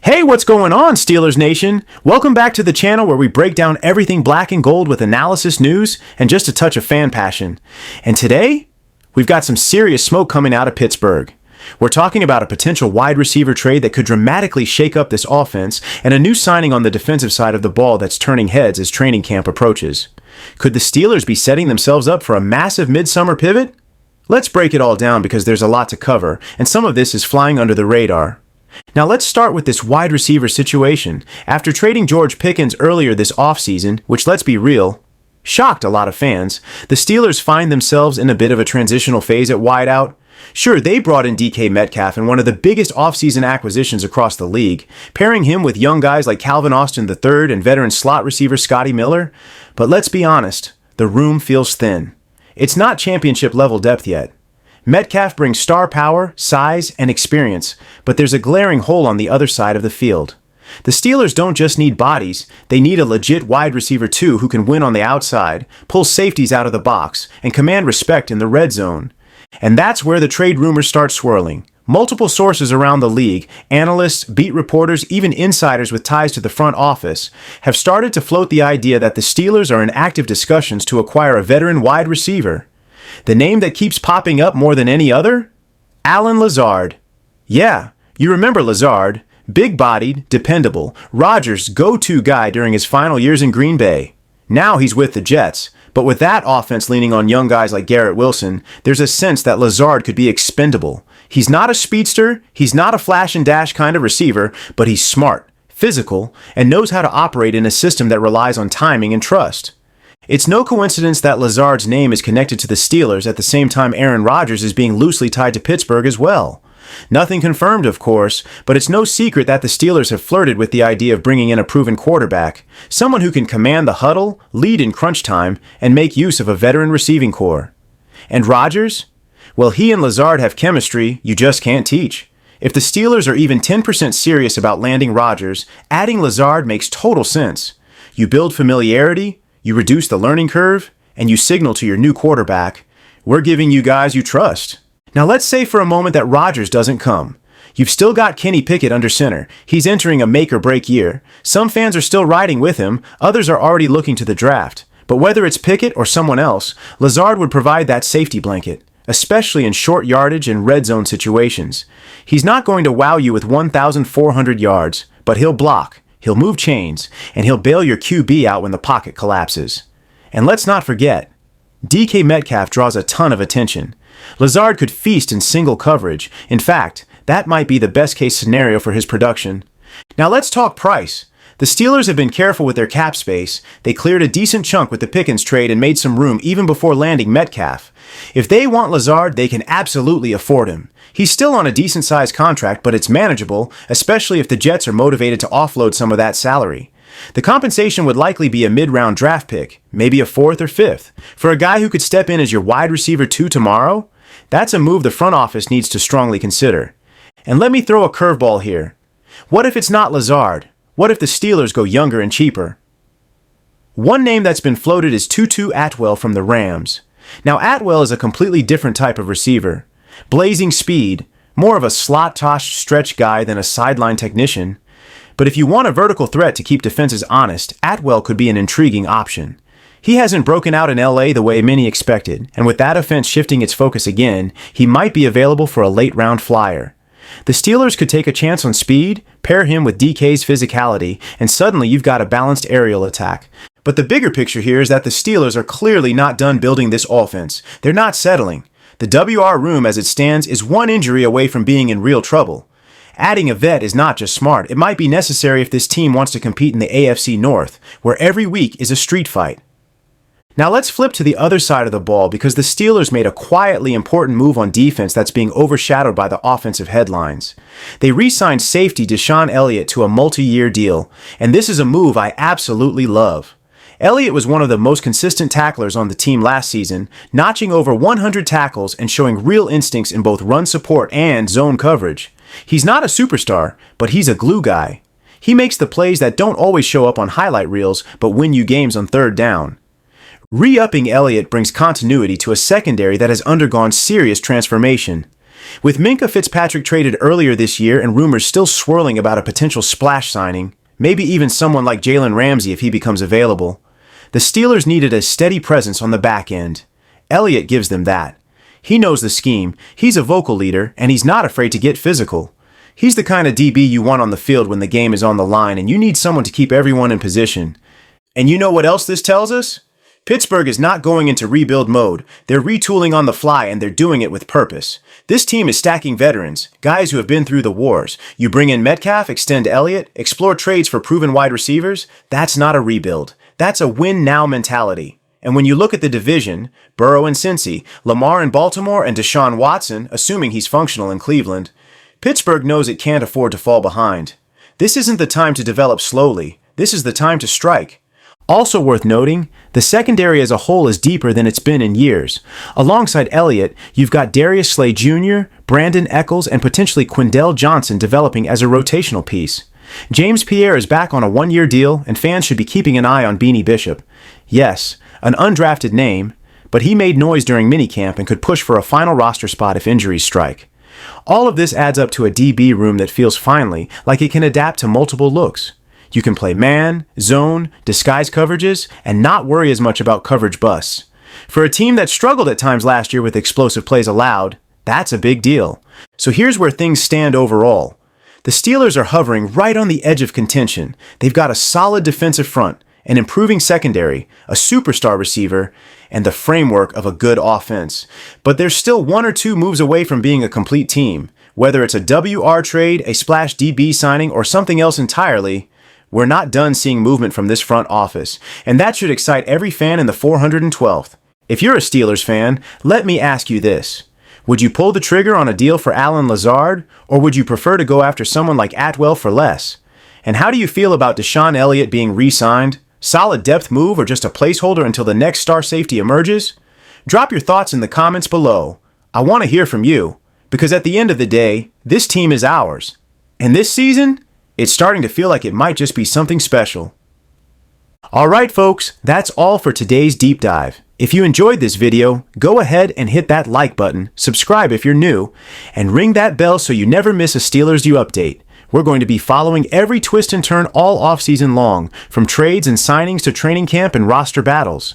Hey, what's going on, Steelers Nation? Welcome back to the channel where we break down everything black and gold with analysis, news, and just a touch of fan passion. And today, we've got some serious smoke coming out of Pittsburgh. We're talking about a potential wide receiver trade that could dramatically shake up this offense and a new signing on the defensive side of the ball that's turning heads as training camp approaches. Could the Steelers be setting themselves up for a massive midsummer pivot? Let's break it all down because there's a lot to cover, and some of this is flying under the radar. Now let's start with this wide receiver situation. After trading George Pickens earlier this offseason, which, let's be real, shocked a lot of fans, the Steelers find themselves in a bit of a transitional phase at wideout. Sure, they brought in DK Metcalf in one of the biggest offseason acquisitions across the league, pairing him with young guys like Calvin Austin III and veteran slot receiver Scotty Miller. But let's be honest, the room feels thin. It's not championship level depth yet. Metcalf brings star power, size, and experience, but there's a glaring hole on the other side of the field. The Steelers don't just need bodies, they need a legit wide receiver too who can win on the outside, pull safeties out of the box, and command respect in the red zone. And that's where the trade rumors start swirling. Multiple sources around the league, analysts, beat reporters, even insiders with ties to the front office, have started to float the idea that the Steelers are in active discussions to acquire a veteran wide receiver. The name that keeps popping up more than any other? Allen Lazard. Yeah, you remember Lazard. Big-bodied, dependable, Rodgers' go-to guy during his final years in Green Bay. Now he's with the Jets, but with that offense leaning on young guys like Garrett Wilson, there's a sense that Lazard could be expendable. He's not a speedster, he's not a flash and dash kind of receiver, but he's smart, physical, and knows how to operate in a system that relies on timing and trust. It's no coincidence that Lazard's name is connected to the Steelers at the same time Aaron Rodgers is being loosely tied to Pittsburgh as well. Nothing confirmed, of course, but it's no secret that the Steelers have flirted with the idea of bringing in a proven quarterback, someone who can command the huddle, lead in crunch time, and make use of a veteran receiving core. And Rodgers? Well, he and Lazard have chemistry you just can't teach. If the Steelers are even 10% serious about landing Rodgers, adding Lazard makes total sense. You build familiarity, you reduce the learning curve, and you signal to your new quarterback, we're giving you guys you trust. Now let's say for a moment that Rodgers doesn't come. You've still got Kenny Pickett under center. He's entering a make-or-break year. Some fans are still riding with him, others are already looking to the draft. But whether it's Pickett or someone else, Lazard would provide that safety blanket, especially in short yardage and red zone situations. He's not going to wow you with 1,400 yards, but he'll block. He'll move chains, and he'll bail your QB out when the pocket collapses. And let's not forget, DK Metcalf draws a ton of attention. Lazard could feast in single coverage. In fact, that might be the best case scenario for his production. Now let's talk price. The Steelers have been careful with their cap space. They cleared a decent chunk with the Pickens trade and made some room even before landing Metcalf. If they want Lazard, they can absolutely afford him. He's still on a decent-sized contract, but it's manageable, especially if the Jets are motivated to offload some of that salary. The compensation would likely be a mid-round draft pick, maybe a 4th or 5th. For a guy who could step in as your wide receiver 2 tomorrow, that's a move the front office needs to strongly consider. And let me throw a curveball here. What if it's not Lazard? What if the Steelers go younger and cheaper? One name that's been floated is Tutu Atwell from the Rams. Now Atwell is a completely different type of receiver. Blazing speed, more of a slot-tossed stretch guy than a sideline technician. But if you want a vertical threat to keep defenses honest, Atwell could be an intriguing option. He hasn't broken out in LA the way many expected, and with that offense shifting its focus again, he might be available for a late-round flyer. The Steelers could take a chance on speed, pair him with DK's physicality, and suddenly you've got a balanced aerial attack. But the bigger picture here is that the Steelers are clearly not done building this offense. They're not settling. The WR room as it stands is one injury away from being in real trouble. Adding a vet is not just smart, it might be necessary if this team wants to compete in the AFC North, where every week is a street fight. Now let's flip to the other side of the ball because the Steelers made a quietly important move on defense that's being overshadowed by the offensive headlines. They re-signed safety DeShon Elliott to a multi-year deal, and this is a move I absolutely love. Elliot was one of the most consistent tacklers on the team last season, notching over 100 tackles and showing real instincts in both run support and zone coverage. He's not a superstar, but he's a glue guy. He makes the plays that don't always show up on highlight reels, but win you games on third down. Re-upping Elliott brings continuity to a secondary that has undergone serious transformation. With Minkah Fitzpatrick traded earlier this year and rumors still swirling about a potential splash signing, maybe even someone like Jalen Ramsey if he becomes available, the Steelers needed a steady presence on the back end. Elliot gives them that. He knows the scheme, he's a vocal leader, and he's not afraid to get physical. He's the kind of DB you want on the field when the game is on the line and you need someone to keep everyone in position. And you know what else this tells us? Pittsburgh is not going into rebuild mode. They're retooling on the fly and they're doing it with purpose. This team is stacking veterans, guys who have been through the wars. You bring in Metcalf, extend Elliott, explore trades for proven wide receivers. That's not a rebuild. That's a win-now mentality. And when you look at the division, Burrow and Cincy, Lamar in Baltimore, and Deshaun Watson, assuming he's functional in Cleveland, Pittsburgh knows it can't afford to fall behind. This isn't the time to develop slowly. This is the time to strike. Also worth noting, the secondary as a whole is deeper than it's been in years. Alongside Elliott, you've got Darius Slay Jr., Brandon Eccles, and potentially Quindell Johnson developing as a rotational piece. James Pierre is back on a one-year deal, and fans should be keeping an eye on Beanie Bishop. Yes, an undrafted name, but he made noise during minicamp and could push for a final roster spot if injuries strike. All of this adds up to a DB room that feels finally like it can adapt to multiple looks. You can play man, zone, disguise coverages, and not worry as much about coverage busts. For a team that struggled at times last year with explosive plays allowed, that's a big deal. So here's where things stand overall. The Steelers are hovering right on the edge of contention. They've got a solid defensive front, an improving secondary, a superstar receiver, and the framework of a good offense. But they're still one or two moves away from being a complete team. Whether it's a WR trade, a splash DB signing, or something else entirely, we're not done seeing movement from this front office, and that should excite every fan in the 412th. If you're a Steelers fan, let me ask you this. Would you pull the trigger on a deal for Allen Lazard, or would you prefer to go after someone like Atwell for less? And how do you feel about DeShon Elliott being re-signed? Solid depth move or just a placeholder until the next star safety emerges? Drop your thoughts in the comments below. I want to hear from you, because at the end of the day, this team is ours. And this season, it's starting to feel like it might just be something special. Alright folks, that's all for today's deep dive. If you enjoyed this video, go ahead and hit that like button, subscribe if you're new, and ring that bell so you never miss a Steelers U update. We're going to be following every twist and turn all offseason long, from trades and signings to training camp and roster battles.